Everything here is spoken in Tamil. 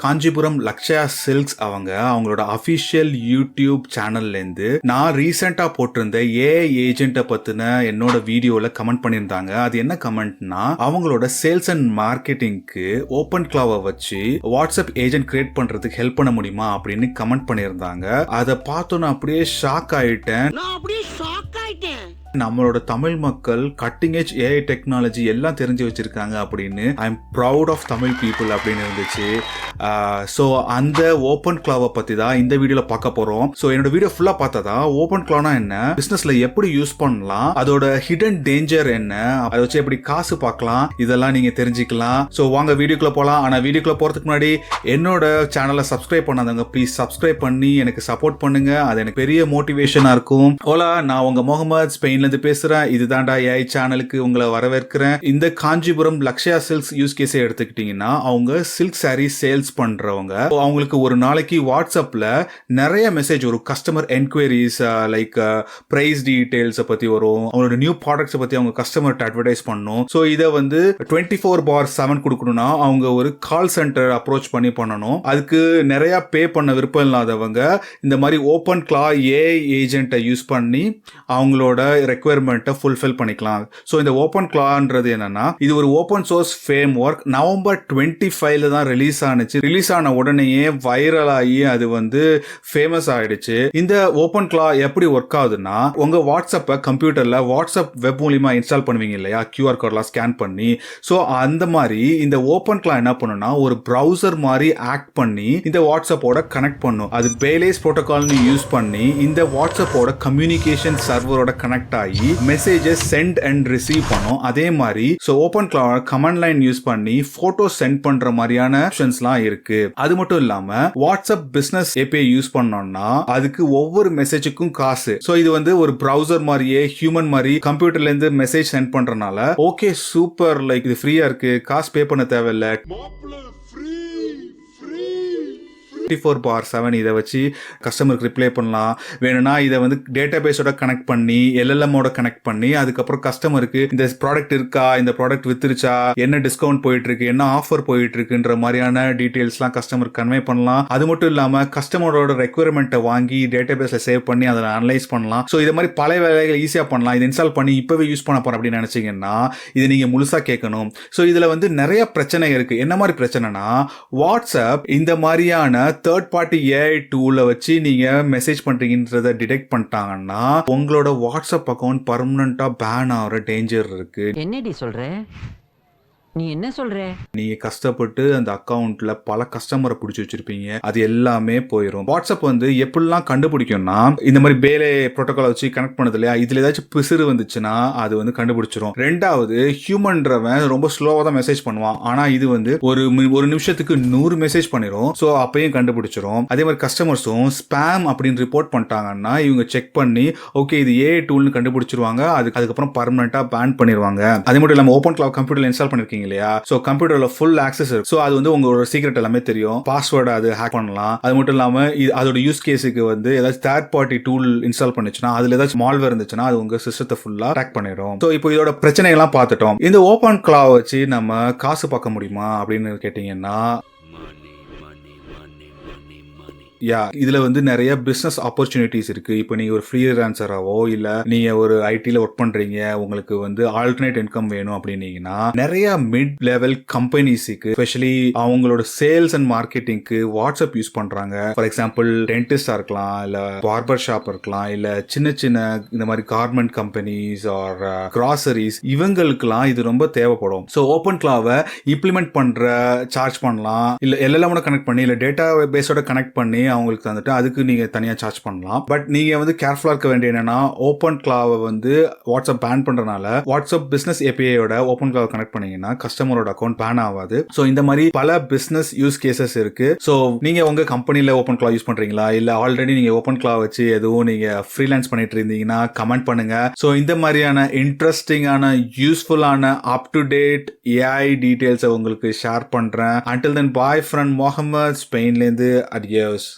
காஞ்சிபுரம் லக்ஷயா சில்க்ஸ் அவங்களோட அஃபிஷியல் யூடியூப் சேனல்லேருந்து நான் ரீசெண்டாக போட்டிருந்த ஏஐ ஏஜென்ட்டை பற்றின என்னோட வீடியோவில் கமெண்ட் பண்ணியிருந்தாங்க. அது என்ன கமெண்ட்னா, அவங்களோட சேல்ஸ் அண்ட் மார்க்கெட்டிங்க்கு ஓப்பன் கிளாவை வச்சு வாட்ஸ்அப் ஏஜென்ட் கிரியேட் பண்ணுறதுக்கு ஹெல்ப் பண்ண முடியுமா அப்படின்னு கமெண்ட் பண்ணியிருந்தாங்க. அதை பார்த்து நான் அப்படியே ஷாக் ஆயிட்டேன். நம்மளோட தமிழ் மக்கள் கட்டிங் எஜ் ஏஐ டெக்னாலஜி எல்லாம் தெரிஞ்சு வச்சிருக்காங்க அப்படின்னு I am proud of Tamil people அப்படின்னு இருந்துச்சு. ஸோ அந்த ஓப்பன் கிளாவை பற்றி தான் இந்த வீடியோவில் பார்க்க போகிறோம். ஸோ என்னோட வீடியோ ஃபுல்லாக பார்த்ததா ஓப்பன் கிளானா என்ன, பிஸ்னஸில் எப்படி யூஸ் பண்ணலாம், அதோட ஹிடன் டேஞ்சர் என்ன, அதை வச்சு எப்படி காசு பார்க்கலாம், இதெல்லாம் நீங்கள் தெரிஞ்சுக்கலாம். ஸோ வாங்க வீடியோக்குள்ளே போகலாம். ஆனால் வீடியோக்குள்ளே போகிறதுக்கு முன்னாடி என்னோட சேனலை சப்ஸ்கிரைப் பண்ணாதவங்க ப்ளீஸ் சப்ஸ்கிரைப் பண்ணி எனக்கு சப்போர்ட் பண்ணுங்க. அது எனக்கு பெரிய மோட்டிவேஷனாக இருக்கும். ஓலா, நான் உங்கள் முகமது ஸ்பெயின்ல இருந்து பேசுறேன். இதுதான்டா ஏஐ சேனலுக்கு உங்களை வரவேற்கிறேன். இந்த காஞ்சிபுரம் லக்ஷயா சில்க்ஸ் யூஸ் கேஸை எடுத்துக்கிட்டீங்கன்னா, அவங்க சில்க் சாரி சேல்ஸ் பண்றவங்க. அவங்களுக்கு ஒரு நாளைக்கு வாட்ஸ்அப்ல நிறைய மெசேஜ் வரும். Customer enquiries like price details பத்தி வரும். அவங்களோட நியூ ப்ராடக்ட்ஸ் பத்தி அவங்க கஸ்டமர்கிட்ட அட்வர்டைஸ் பண்ணணும். ஸோ இதை வந்து 24/7 கொடுக்கணும்னா அவங்க ஒரு கால் சென்டர் அப்ரோச் பண்ணணும். அதுக்கு நிறைய பே பண்ண விருப்பம் இல்லாதவங்க இந்த மாதிரி ஓப்பன் கிளா ஏஐ ஏஜென்ட்டை யூஸ் பண்ணி அவங்களோட ரெக்வயர்மெண்ட்டை ஃபுல்ஃபில் பண்ணிக்கலாம். ஸோ இந்த ஓப்பன் கிளான்றது என்னன்னா, இது ஒரு open source frame work. November 25 தான் ரிலீஸ் ஆனிச்சு. ரிலீஸ் ஆன உடனேயே வைரல் ஆகி அது வந்து ஃபேமஸ் ஆயிடுச்சு. இந்த ஓப்பன் கிளா எப்படி ஒர்க் ஆகுதுன்னா, உங்க வாட்ஸ்அப்பை கம்ப்யூட்டர்ல வாட்ஸ்அப் வெப் மூலியமா இன்ஸ்டால் பண்ணுவீங்க இல்லையா, QR கோட்லாம் ஸ்கேன் பண்ணி. ஸோ அந்த மாதிரி இந்த ஓப்பன் கிளா என்ன பண்ணுன்னா, ஒரு ப்ரௌசர் மாதிரி ஆக்ட் பண்ணி இந்த வாட்ஸ்அப்போட கனெக்ட் பண்ணும். அது பேலேஸ் புரோட்டோகால்னு யூஸ் பண்ணி இந்த வாட்ஸ்அப்போட கம்யூனிகேஷன் சர்வரோட கனெக்ட் ஆகி மெசேஜஸ் சென்ட் அண்ட் ரிசீவ் பண்ணும். அதே மாதிரி ஸோ ஓப்பன் கிளா கமாண்ட் லைன் யூஸ் பண்ணி போட்டோ சென்ட் பண்ற மாதிரியான ஆப்ஷன்ஸ்லாம் இருக்கு. அது மட்டும் இல்லாம வாட்ஸ்அப் பிசினஸ் API யூஸ் பண்ணோம்னா அதுக்கு ஒவ்வொரு மெசேஜுக்கும் காசு. ஸோ இது வந்து ஒரு ப்ரௌசர் மாதிரியே ஹியூமன் மாதிரி கம்ப்யூட்டர்ல இருந்து மெசேஜ் சென்ட் பண்றதுனால ஓகே சூப்பர், லைக் இது ஃப்ரீயா இருக்கு, காசு பே பண்ண தேவையில்லை. 24/7 இதை வச்சு கஸ்டமருக்கு ரிப்ளை பண்ணலாம். வேணும்னா இதை வந்து டேட்டா பேஸோட கனெக்ட் பண்ணி LLMோட கனெக்ட் பண்ணி அதுக்கப்புறம் கஸ்டமருக்கு இந்த ப்ராடக்ட் இருக்கா, இந்த ப்ராடக்ட் வித்துருச்சா, என்ன டிஸ்கவுண்ட் போயிட்டு இருக்கு, என்ன ஆஃபர் போயிட்டு இருக்குன்ற மாதிரியான டீடைல்ஸ்லாம் கஸ்டமருக்கு கன்வே பண்ணலாம். அது மட்டும் இல்லாமல் கஸ்டமரோட ரெக்வயர்மெண்ட்டை வாங்கி டேட்டா பேஸில் சேவ் பண்ணி அதை அனலைஸ் பண்ணலாம். ஸோ இது மாதிரி பல வேலைகள் ஈஸியாக பண்ணலாம். இதை இன்ஸ்டால் பண்ணி இப்போவே யூஸ் பண்ண போகிறோம் அப்படின்னு நினச்சிங்கன்னா இது நீங்கள் முழுசாக கேட்கணும். ஸோ இதில் வந்து நிறைய பிரச்சனை இருக்குது. என்ன மாதிரி பிரச்சனைனா, வாட்ஸ்அப் இந்த மாதிரியான தேர்ட் பார்ட்டி ஏஐ டூலை வச்சு நீங்க மெசேஜ் பண்றீங்கன்றத டிடெக்ட் பண்ணிட்டாங்கன்னா உங்களோட வாட்ஸ்அப் அக்கௌண்ட் பர்மனண்டா பேன் ஆகிற டேஞ்சர் இருக்கு. என்னடி சொல்ற? நீ என்ன சொல்ற? நீங்க கஷ்டப்பட்டு அந்த அக்கௌண்ட்ல பல கஸ்டமரை பிடிச்சி வச்சிருப்பீங்க, அது எல்லாமே போயிடும். வாட்ஸ்அப் வந்து எப்படிலாம் கண்டுபிடிக்கும்னா, இந்த மாதிரி பேலே புரோட்டோகால் வச்சு கனெக்ட் பண்ணது இல்லையா, இதுல ஏதாச்சும் பிசிறு வந்துச்சுன்னா அது வந்து கண்டுபிடிச்சிரும். ரெண்டாவது, ஹியூமன்றவன் ரொம்ப ஸ்லோவா தான் மெசேஜ் பண்ணுவான். ஆனா இது வந்து ஒரு நிமிஷத்துக்கு 100 மெசேஜ் பண்ணிரும். ஸோ அப்பயும் கண்டுபிடிச்சிரும். அதே மாதிரி கஸ்டமர்ஸும் ஸ்பேம் அப்படின்னு ரிப்போர்ட் பண்ணிட்டாங்கன்னா இவங்க செக் பண்ணி ஓகே இது ஏஐ டூல்னு கண்டுபிடிச்சிருவாங்க. அதுக்கப்புறம் பர்மனண்டா பேன் பண்ணிடுவாங்க. அதே மட்டும் இல்லாம ஓப்பன் கிளவுட் கம்ப்யூட்டர்ல இன்ஸ்டால் பண்ணிருக்கீங்க இல்லையா, சோ கம்ப்யூட்டர்ல ஃபுல் ஆக்சஸ் இருக்கு. சோ அது வந்து உங்களோட சீக்ரெட் எல்லாமே தெரியும். பாஸ்வேர்ட் அது ஹேக் பண்ணலாம். அது மட்டும் இல்லாம அதோட யூஸ் கேஸுக்கு வந்து ஏதாச்சும் தேர்ட் பார்ட்டி டூல் இன்ஸ்டால் பண்ணிச்சுன்னா அதுல ஏதாச்சும் மால்வேர் இருந்துச்சுன்னா அது உங்க சிஸ்டத்தை ஃபுல்லா ட்ராக் பண்ணிடும். சோ இப்போ இதோட பிரச்சனை எல்லாம் பார்த்துட்டோம். இந்த ஓப்பன் கிளவுட் வச்சு நம்ம காசு பார்க்க முடியுமா அப்படின்னு கேட்டீங்கன்னா, இதுல வந்து நிறைய பிசினஸ் ஆப்பர்ச்சுனிட்டிஸ் இருக்கு. இப்போ நீங்க ஒரு ஃப்ரீலான்சராவோ இல்ல நீங்க ஒரு ஐடில ஒர்க் பண்றீங்க, உங்களுக்கு வந்து ஆல்டர்னேட் இன்கம் வேணும் அப்படின்னீங்கன்னா நிறைய மிட் லெவல் கம்பெனிஸுக்கு ஸ்பெஷலி அவங்களோட சேல்ஸ் அண்ட் மார்க்கெட்டிங்க்கு வாட்ஸ்அப் யூஸ் பண்றாங்க. ஃபார் எக்ஸாம்பிள் டென்டிஸ்டா இருக்கலாம், இல்ல பார்பர் ஷாப் இருக்கலாம், இல்ல சின்ன சின்ன இந்த மாதிரி கார்மெண்ட் கம்பெனிஸ் ஆர் கிராசரிஸ், இவங்களுக்குலாம் இது ரொம்ப தேவைப்படும். ஸோ ஓப்பன் கிளாவை இம்ப்ளிமெண்ட் பண்ற சார்ஜ் பண்ணலாம், இல்ல LLMோட கனெக்ட் பண்ணி இல்ல டேட்டா பேஸோட கனெக்ட் பண்ணி அவங்களுக்கு தந்துட்டு அதுக்கு நீங்க தனியா சார்ஜ் பண்ணலாம். பட் நீங்க வந்து கேர்ஃபுல்லா இருக்க வேண்டிய என்னன்னா, ஓப்பன் கிளாவை வந்து வாட்ஸ்அப் பேன் பண்றதுனால வாட்ஸ்அப் பிசினஸ் APIயோட ஓப்பன் கிளாவை கனெக்ட் பண்ணீங்கன்னா கஸ்டமரோட அக்கௌண்ட் பேன் ஆகாது. ஸோ இந்த மாதிரி பல பிசினஸ் யூஸ் கேசஸ் இருக்கு. ஸோ நீங்க உங்க கம்பெனில ஓப்பன் கிளா யூஸ் பண்றீங்களா, இல்ல ஆல்ரெடி நீங்க ஓப்பன் கிளா வச்சு எதுவும் நீங்க ஃப்ரீலான்ஸ் பண்ணிட்டு இருந்தீங்கன்னா கமெண்ட் பண்ணுங்க. ஸோ இந்த மாதிரியான இன்ட்ரெஸ்டிங்கான யூஸ்ஃபுல்லான அப் டு டேட் AI டீடைல்ஸை உங்களுக்கு ஷேர் பண்றேன். Until then, bye from Mohammed, ஸ்பெயின்ல இருந்து. Adios.